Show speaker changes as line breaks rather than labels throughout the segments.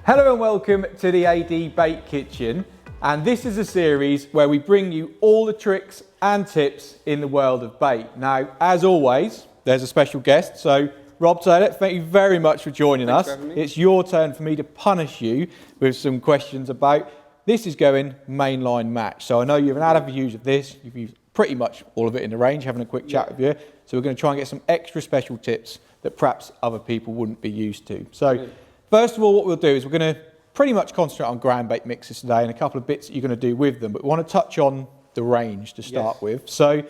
Hello and welcome to the AD Bait Kitchen, and this is a series where we bring you all the tricks and tips in the world of bait. Now, as always, there's a special guest, so Rob Taylor, thank you very much for joining us. It's your turn for me to punish you with some questions about, this is going Mainline Match. So I know you've had a use of this, you've used pretty much all of it in the range, having a quick chat with you. So we're going to try and get some extra special tips that perhaps other people wouldn't be used to. So first of all, what we'll do is we're going to pretty much concentrate on ground bait mixes today and a couple of bits that you're going to do with them, but we want to touch on the range to start with. So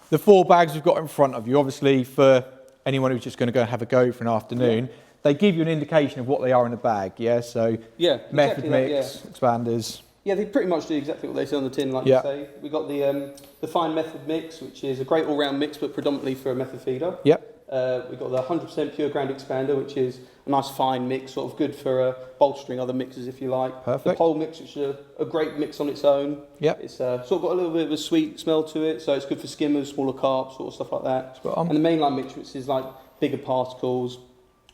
the 4 bags we've got in front of you, obviously for anyone who's just going to go and have a go for an afternoon, they give you an indication of what they are in the bag, so method mix, expanders. Yeah, they pretty much do exactly what they say on the tin, like you say. We've got the fine method mix, which is a great all-round mix, but predominantly for a method feeder. We've got the 100% pure ground expander, which is a nice fine mix, sort of good for bolstering other mixes if you like. The pole mix, which is a great mix on its own. It's sort of got a little bit of a sweet smell to it, so it's good for skimmers, smaller carp, sort of stuff like that. And the mainline mix, which is like bigger particles,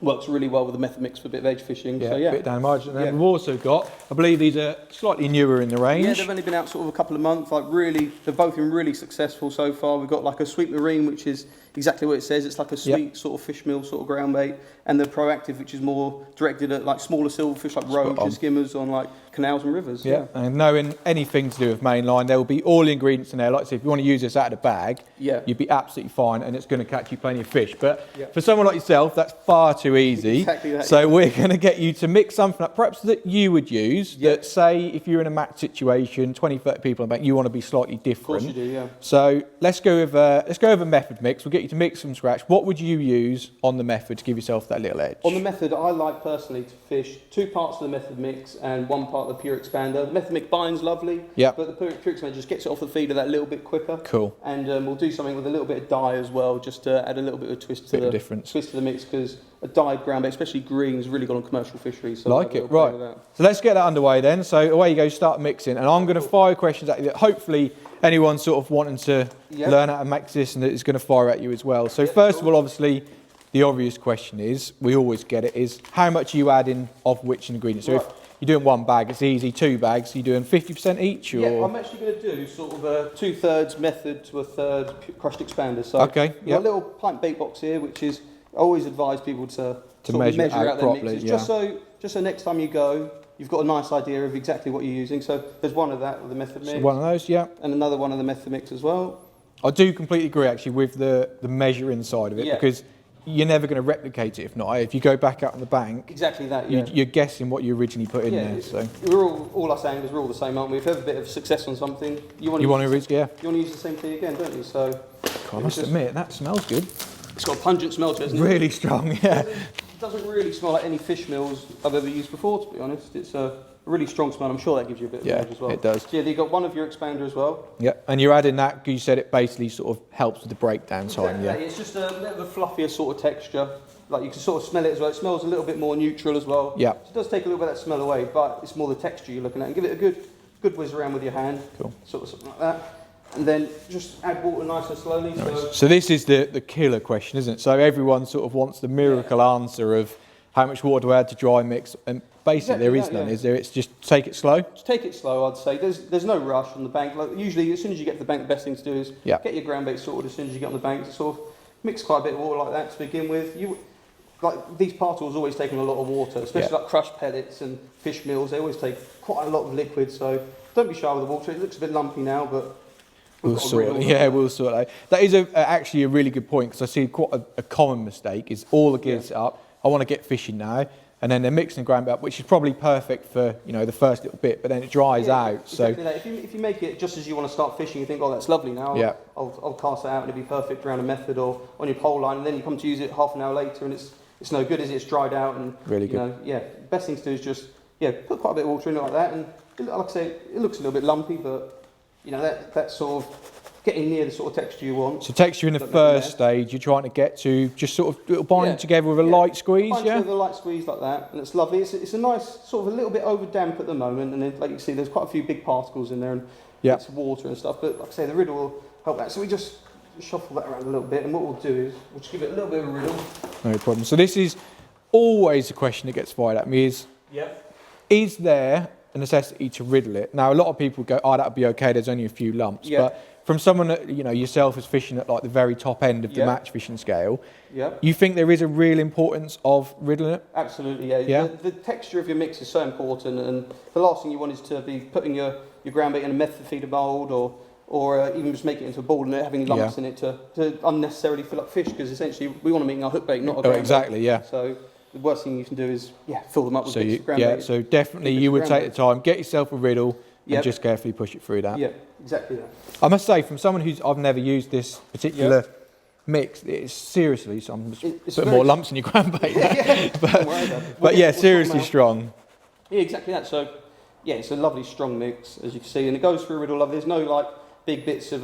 works really well with the method mix for a bit of edge fishing. A bit down the margin. And then we've also got, I believe these are slightly newer in the range. Yeah, they've only been out sort of a couple of months. Like really, they've both been really successful so far. We've got like a sweet marine, which is exactly what it says. It's like a sweet sort of fish meal sort of ground bait, and the proactive, which is more directed at like smaller silverfish like roach and skimmers on like canals and rivers. And knowing anything to do with mainline, there will be all the ingredients in there. Like I say, if you want to use this out of the bag, you'd be absolutely fine, and it's going to catch you plenty of fish. But for someone like yourself, that's far too easy. So we're going to get you to mix something up, perhaps that you would use. That say if you're in a match situation, 20, 30 people on the bank, you want to be slightly different. Of course you do, So let's go with a method mix. We'll get you to mix from scratch. What would you use on the method to give yourself that little edge? On the method, I like personally to fish 2 parts of the method mix and 1 part of the pure expander. The method mix binds lovely, but the pure expander just gets it off the feeder that little bit quicker. And we'll do something with a little bit of dye as well, just to add a little bit of twist to the mix, because a dyed ground bait, especially green, is really good on commercial fisheries. So right. So let's get that underway then. So away you go, start mixing, and I'm going to fire questions at you that hopefully anyone sort of wanting to learn how to mix this and is going to fire at you as well. So first of all, obviously, the obvious question is, we always get it, is how much are you adding of which ingredient? So if you're doing 1 bag, it's easy. 2 bags, you're doing 50% each? Or? Yeah, I'm actually going to do sort of a 2/3 method to a 1/3 crushed expander. So I've got a little pint bait box here, which is, I always advise people to measure out their mixes, just so next time you go, you've got a nice idea of exactly what you're using. So there's one of that with the method mix. So one of those, and another one of the method mix as well. I do completely agree actually with the measuring side of it, because you're never going to replicate it if not. If you go back out on the bank, you're guessing what you originally put in there. So we're all us anglers, we're all the same, aren't we? If you have a bit of success on something, you want to use the same thing again, don't you? So I must admit, that smells good. It's got a pungent smell to it, isn't it? Really strong, It doesn't really smell like any fish meals I've ever used before, to be honest. It's a really strong smell. I'm sure that gives you a bit of edge as well. It does. So you've got one of your expander as well. And you're adding that, because you said it basically sort of helps with the breakdown time, It's just a bit of a fluffier sort of texture. Like you can sort of smell it as well. It smells a little bit more neutral as well. So it does take a little bit of that smell away, but it's more the texture you're looking at. And give it a good whiz around with your hand. Sort of something like that. And then just add water nice and slowly. So this is the killer question, isn't it? So everyone sort of wants the miracle answer of how much water do I add to dry mix, and basically there is none, is there? It's just take it slow? Just take it slow, I'd say. There's no rush on the bank. Like usually, as soon as you get to the bank, the best thing to do is get your ground bait sorted as soon as you get on the bank. To sort of mix quite a bit of water like that to begin with. Like these particles always taking a lot of water, especially like crushed pellets and fish meals. They always take quite a lot of liquid, so don't be shy with the water. It looks a bit lumpy now, but we'll sort it. We'll sort it. That is actually a really good point, because I see quite a common mistake is all the gears up. I want to get fishing now, and then they're mixing ground bait up, which is probably perfect for the first little bit, but then it dries out. Exactly that. If you make it just as you want to start fishing, you think, oh, that's lovely now. I'll cast it out and it'll be perfect around a method or on your pole line, and then you come to use it half an hour later and it's no good, is it? It's dried out and really good. Best thing to do is just put quite a bit of water in it like that, and like I say, it looks a little bit lumpy, but that's sort of getting near the sort of texture you want. So texture in the first stage, you're trying to get to just sort of bind together with a light squeeze, bind with a light squeeze like that, and it's lovely. It's a nice sort of a little bit over damp at the moment, and then, like you see, there's quite a few big particles in there, and it's water and stuff. But like I say, the riddle will help that. So we just shuffle that around a little bit, and what we'll do is we'll just give it a little bit of a riddle. No problem. So this is always a question that gets fired at me: is is there a necessity to riddle it? Now, a lot of people go, oh, that'll be okay, there's only a few lumps.
Yeah.
But from someone that, you know, yourself is fishing at like the very top end of the match fishing scale, you think there is a real importance of riddling it?
Absolutely, yeah. The texture of your mix is so important, and the last thing you want is to be putting your ground bait in a method feeder mould, or even just making it into a ball and having lumps in it to unnecessarily fill up fish, because essentially we want to make our hook bait, not a ground
exactly,
bait.
yeah.
So the worst thing you can do is fill them up with bits of ground bait.
So definitely you would take the time, get yourself a riddle, and just carefully push it through that.
Yeah, exactly that.
I must say, from someone I've never used this particular mix, it's seriously, so I'm just putting more lumps in your ground bait. But yeah, seriously strong.
Yeah, exactly that. So yeah, it's a lovely strong mix, as you can see, and it goes through a riddle lovely. There's no like big bits of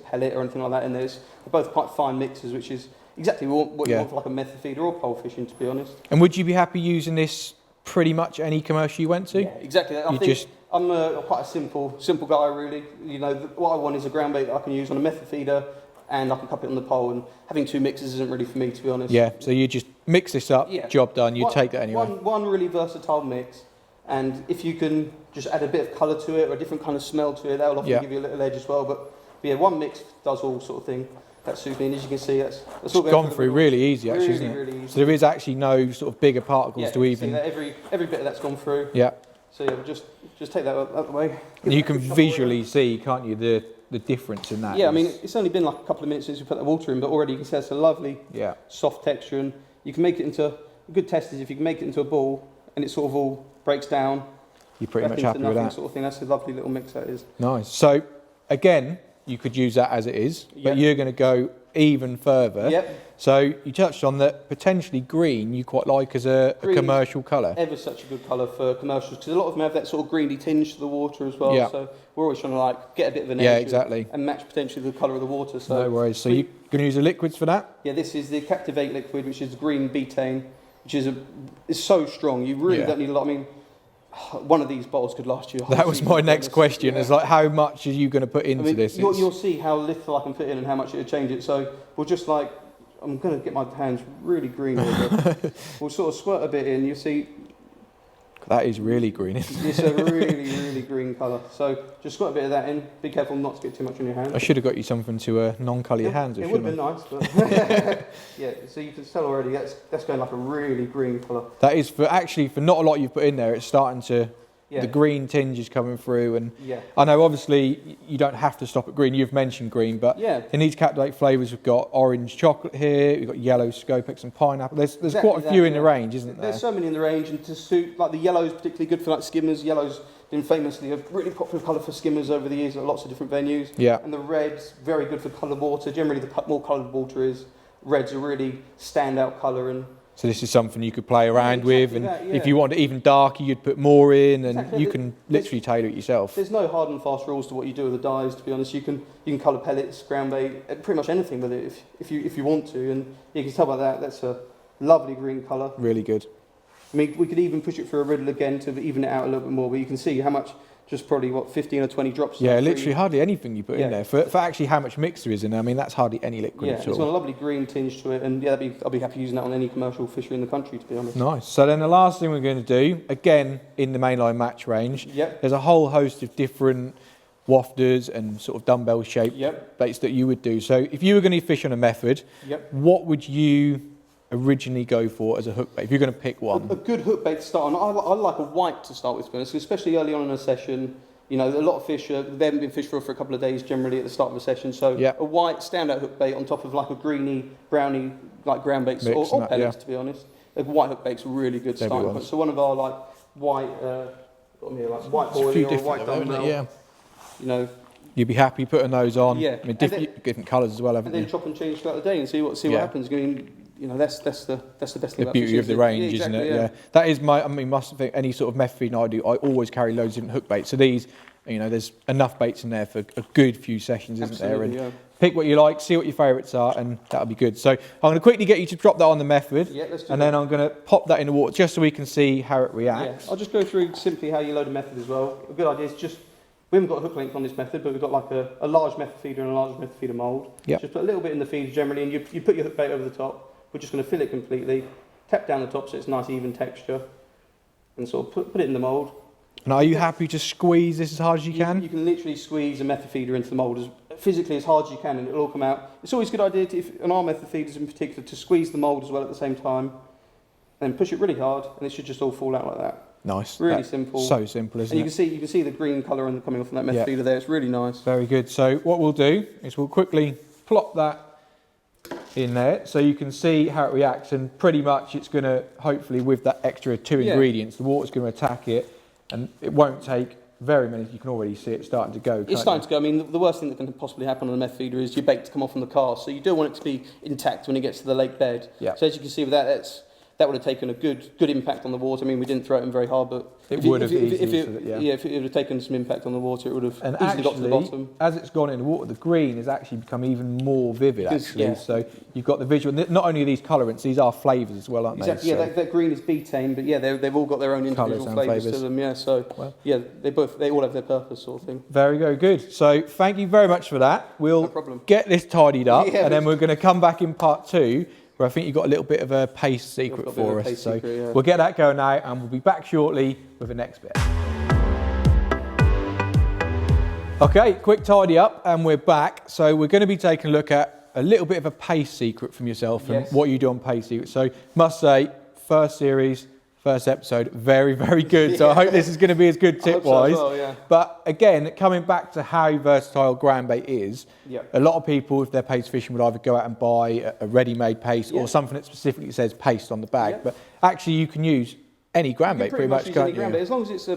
pellet or anything like that in there. They're both quite fine mixes, which is exactly what you want for like a method feeder or pole fishing, to be honest.
And would you be happy using this pretty much any commercial you went to?
Yeah, exactly that. I think I'm quite a simple guy, really. You know, what I want is a ground bait that I can use on a method feeder, and I can cup it on the pole, and having two mixes isn't really for me, to be honest. Yeah,
so you just mix this up, job done, you take that anyway.
One really versatile mix, and if you can just add a bit of colour to it or a different kind of smell to it, that'll often give you a little edge as well. But yeah, one mix does all sort of thing. That suits me, and as you can see, that's all
gone through really easy, actually, isn't it?
Really easy.
So there is actually no sort of bigger particles to even...
See that every bit of that's gone through.
Yeah.
So yeah, just take that out of the way.
You can visually see, can't you, the difference in that?
Yeah, I mean, it's only been like a couple of minutes since we put the water in, but already you can see it's a lovely, soft texture, and you can make it into... A good test is if you can make it into a ball, and it sort of all breaks down.
You're pretty much happy with that.
Sort of thing. That's a lovely little mix that is.
Nice. So, again, you could use that as it is, but you're going to go even further.
Yep.
So you touched on that potentially green you quite like as a commercial colour.
Ever such a good colour for commercials, because a lot of them have that sort of greeny tinge to the water as well.
Yeah.
So we're always trying to like get a bit of an edge and match potentially the colour of the water. So
no worries. So you're going to use the liquids for that?
Yeah, this is the Captivate liquid, which is green betaine, which is so strong. You really don't need a lot. I mean, one of these bottles could last you a whole
That was my next question, is like, how much are you going to put into this?
You'll see how little I can put in and how much it'll change it. So we'll just like, I'm going to get my hands really green here. We'll sort of squirt a bit in, you'll see.
That is really green, isn't it?
It's a really green colour. So just squirt a bit of that in. Be careful not to get too much on your hands.
I should have got you something to non-colour your hands.
It would have been nice, but yeah. So you can tell already that's going like a really green colour.
That is for not a lot you've put in there. It's starting to. The green tinge is coming through, and I know obviously you don't have to stop at green. You've mentioned green, but in these Captivate flavours, we've got orange chocolate here, we've got yellow Scopex and pineapple. There's quite a few in the range, isn't there?
There's so many in the range, and to suit like the yellow's particularly good for like skimmers. Yellow's been famously a really popular colour for skimmers over the years at lots of different venues. Yeah. And the red's very good for coloured water. Generally, the more coloured water is, red's a really standout colour. And
so this is something you could play around with, and if you want it even darker, you'd put more in, and you can literally tailor it yourself.
There's no hard and fast rules to what you do with the dyes, to be honest. You can colour pellets, ground bait, pretty much anything with it if you want to, and you can tell by that. That's a lovely green colour.
Really good.
I mean, we could even push it through a riddle again to even it out a little bit more, but you can see how much. Just probably, 15 or 20 drops.
Yeah, literally hardly anything you put in there. For actually how much mix there is in there, I mean, that's hardly any liquid at all.
It's got a lovely green tinge to it, and I'll be happy using that on any commercial fishery in the country, to be honest.
Nice. So then the last thing we're going to do, again, in the Mainline Match range, there's a whole host of different wafters and sort of dumbbell-shaped baits that you would do. So if you were going to fish on a method, what would you originally go for as a hook bait, if you're going to pick one?
A good hook bait to start on. I like a white to start with, especially early on in a session. You know, a lot of fish, they haven't been fished for a couple of days generally at the start of a session. So a white standout hook bait on top of like a greeny, browny, like ground baits or pellets, to be honest. A white hook bait's a really good starting point. So one of our like white, white boilie or white dumbbell. You know,
you'd be happy putting those on. Yeah, I mean, different colours as well, haven't you?
And then chop and change throughout the day and see what happens. I mean, you know, that's the best thing.
The beauty of the range, isn't it? Yeah. That is must think any sort of method feeding I do, I always carry loads of different hook baits. So these, you know, there's enough baits in there for a good few sessions, isn't there? And pick what you like, see what your favourites are, and that'll be good. So I'm going to quickly get you to drop that on the method, and then I'm going to pop that in the water just so we can see how it reacts.
I'll just go through simply how you load a method as well. A good idea is just, we haven't got a hook length on this method, but we've got like a large method feeder and a large method feeder mould. Just put a little bit in the feeder generally, and you put your hook bait over the top. We're just going to fill it completely, tap down the top so it's nice even texture. and sort of put it in the mould.
Now, are you happy to squeeze this as hard as you can?
You can literally squeeze a method feeder into the mould physically as hard as you can, and it'll all come out. It's always a good idea, on our method feeders in particular, to squeeze the mould as well at the same time, and push it really hard, and it should just all fall out like that.
Nice.
Really simple.
So simple, isn't it?
And you can see the green colour coming off on that method feeder there. It's really nice.
Very good. So what we'll do is we'll quickly plop that in there so you can see how it reacts, and pretty much it's going to, hopefully with that extra 2 ingredients, the water's going to attack it, and it won't take very many. You can already see it starting to go.
It's starting to go. I mean, the worst thing that can possibly happen on a meth feeder is your bait to come off on the cast. So you do want it to be intact when it gets to the lake bed.
Yeah.
So as you can see with that would have taken a good impact on the water. I mean, we didn't throw it in very hard, but
it would have easily.
If it would have taken some impact on the water, it would have
and
easily
actually,
got to the bottom.
As it's gone in the water, the green has actually become even more vivid, actually. So you've got the visual. Not only are these colorants, these are flavours as well, aren't they?
Exactly. Yeah, that green is betaine, but yeah, they've all got their own individual flavours to them. Yeah. So yeah, they all have their purpose, sort of thing.
Very, very good. So thank you very much for that. We'll get this tidied up, and then we're going to come back in part 2. Where I think you've got a little bit of a paste secret for us. So we'll get that going now, and we'll be back shortly with the next bit. Okay, quick tidy up, and we're back. So we're going to be taking a look at a little bit of a paste secret from yourself and what you do on paste secret. So must say, first series, first episode, very, very good. So I hope this is going to be as good tip-wise.
So as well,
But again, coming back to how versatile groundbait is, a lot of people, if they're paste fishing, would either go out and buy a ready-made paste or something that specifically says paste on the bag. But actually, you can use any groundbait pretty much, can't you?
As long as it's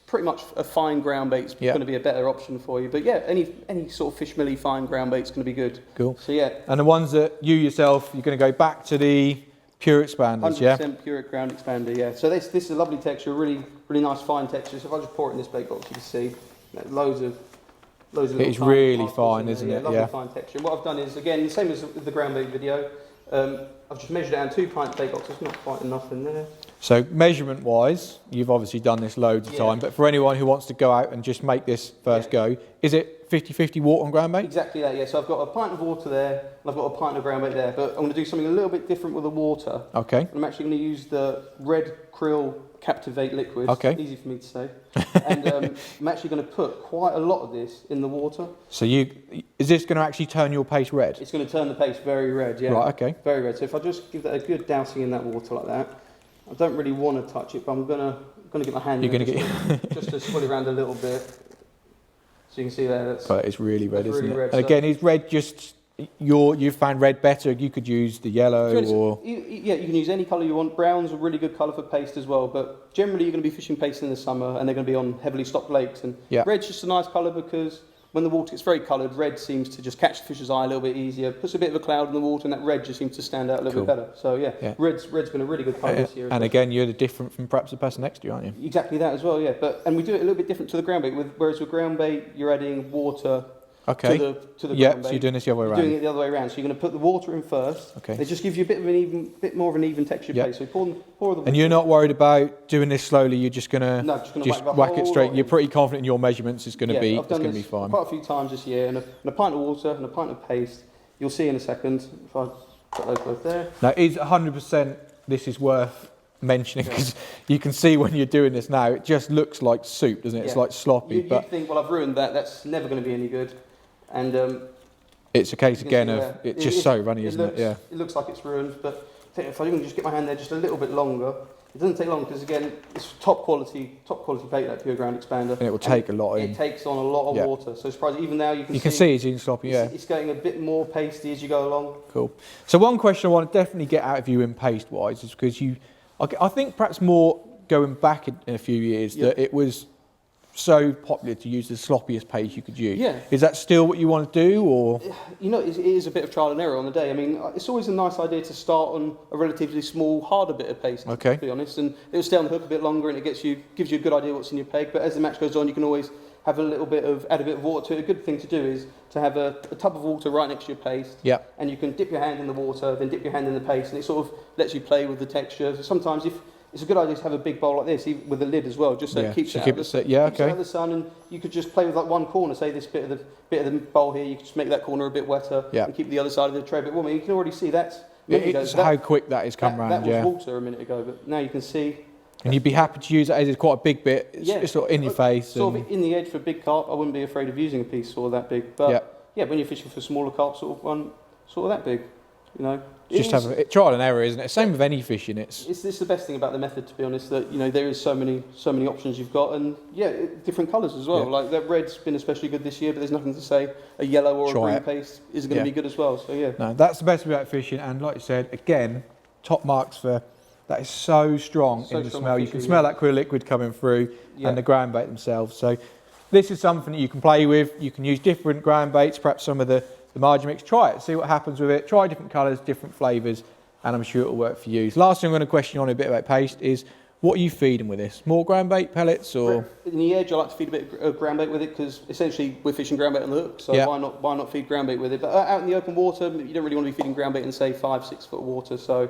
pretty much a fine groundbait, it's going to be a better option for you. But yeah, any sort of fish milly fine groundbait is going to be good.
Cool.
So yeah.
And the ones that you yourself, you're going to go back to the pure expanders,
100% pure ground expander, yeah. So this is a lovely texture, really nice fine texture. So if I just pour it in this bait box, you can see loads of
it is really fine, isn't it?
Lovely fine texture. What I've done is, again, the same as the ground bait video, I've just measured out 2 pint bait box. There's not quite enough in there.
So measurement wise, you've obviously done this loads of time, but for anyone who wants to go out and just make this first go, is it 50-50 water on ground bait?
Exactly that, yeah. So I've got a pint of water there, and I've got a pint of ground bait there, but I'm going to do something a little bit different with the water.
Okay.
I'm actually going to use the red krill Captivate liquid.
Okay.
Easy for me to say. And I'm actually going to put quite a lot of this in the water.
So is this going to actually turn your paste red?
It's going to turn the paste very red, yeah.
Right, okay.
Very red. So if I just give that a good dousing in that water like that, I don't really want to touch it, but I'm going to get my hand just to swirl it around a little bit. So you can see there,
but it's really red, isn't
really
it?
Red,
and again, is red just you found red better? You could use the yellow or
you can use any colour you want. Brown's a really good colour for paste as well, but generally you're going to be fishing paste in the summer, and they're going to be on heavily stocked lakes. And red's just a nice colour because when the water gets very coloured, red seems to just catch the fish's eye a little bit easier. Puts a bit of a cloud in the water, and that red just seems to stand out a little bit better. So yeah, red's been a really good colour this year.
And again, you're different from perhaps the person next to you, aren't you?
Exactly that as well, yeah. And we do it a little bit different to the ground bait. Whereas with ground bait, you're adding water to the ground bait.
So you're doing this the other way around.
Doing it the other way around. So you're going to put the water in first.
Okay.
It just gives you a bit more of an even texture paste. So you pour the water.
And you're not worried about doing this slowly. You're just going to whack it straight. You're pretty confident in your measurements. It's going to be fine.
Quite a few times this year, and a pint of water and a pint of paste. You'll see in a second if I put those both there.
Now, is 100%. This is worth mentioning because you can see when you're doing this now, it just looks like soup, doesn't it? It's like sloppy.
You think, well, I've ruined that. That's never going to be any good. And
it's a case again of it's just so runny, isn't it? Yeah.
It looks like it's ruined, but if I can just get my hand there just a little bit longer, it doesn't take long because again, it's top quality bait, that pure ground expander.
And it will take a lot in.
It takes on a lot of water, so surprisingly, even now you can
see it's even sloppy.
It's getting a bit more pasty as you go along.
Cool. So one question I want to definitely get out of you in paste wise is because I think perhaps more going back in a few years that it was so popular to use the sloppiest paste you could use.
Yeah.
Is that still what you want to do, or?
You know, it is a bit of trial and error on the day. I mean, it's always a nice idea to start on a relatively small, harder bit of paste, to be honest, and it'll stay on the hook a bit longer, and it gives you a good idea what's in your peg. But as the match goes on, you can always have add a bit of water to it. A good thing to do is to have a tub of water right next to your paste.
Yeah.
And you can dip your hand in the water, then dip your hand in the paste, and it sort of lets you play with the texture. So sometimes it's a good idea to have a big bowl like this, even with a lid as well, just so it keeps it out of the sun, and you could just play with like one corner. Say this bit of the bowl here, you could just make that corner a bit wetter, and keep the other side of the tray a bit warmer. You can already see that's
how quick that is come round.
That was water a minute ago, but now you can see
And you'd be happy to use it as it's quite a big bit. It's sort of in your face.
Sort of in the edge for big carp. I wouldn't be afraid of using a piece sort of that big. But yeah, when you're fishing for smaller carp, sort of one, sort of that big, you know.
Just have a trial and error, isn't it? Same with any fishing. It's
the best thing about the method, to be honest. That you know there is so many options you've got, and different colours as well. Like that red's been especially good this year, but there's nothing to say a yellow or a green paste isn't going to be good as well. So yeah.
No, that's the best about fishing, and like you said, again, top marks for that is so strong in the smell. You can smell that clear liquid coming through, and the ground bait themselves. So this is something that you can play with. You can use different ground baits, perhaps some of the margin mix. Try it, see what happens with it. Try different colours, different flavours, and I'm sure it'll work for you. Last thing I'm going to question you on a bit about paste is, what are you feeding with this? More ground bait, pellets, or?
In the edge, I like to feed a bit of ground bait with it because essentially we're fishing ground bait on the hook, so why not feed ground bait with it? But out in the open water, you don't really want to be feeding ground bait in, say, 5-6 foot of water, so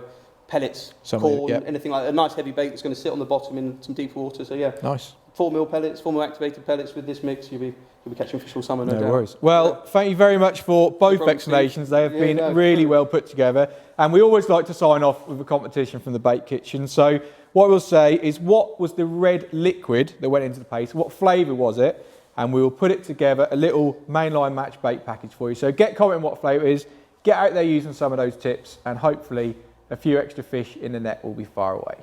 pellets, corn, anything like that. A nice heavy bait that's going to sit on the bottom in some deep water, so yeah.
Nice.
4 mil pellets, 4 mil activated pellets with this mix, you'll be catching fish all summer, no doubt.
No worries. Well, thank you very much for both explanations. They have been really well put together. And we always like to sign off with a competition from the Bait Kitchen. So what we'll say is, what was the red liquid that went into the paste? What flavour was it? And we will put it together, a little Mainline Match bait package for you. So get commenting what flavour it is, get out there using some of those tips, and hopefully a few extra fish in the net will be far away.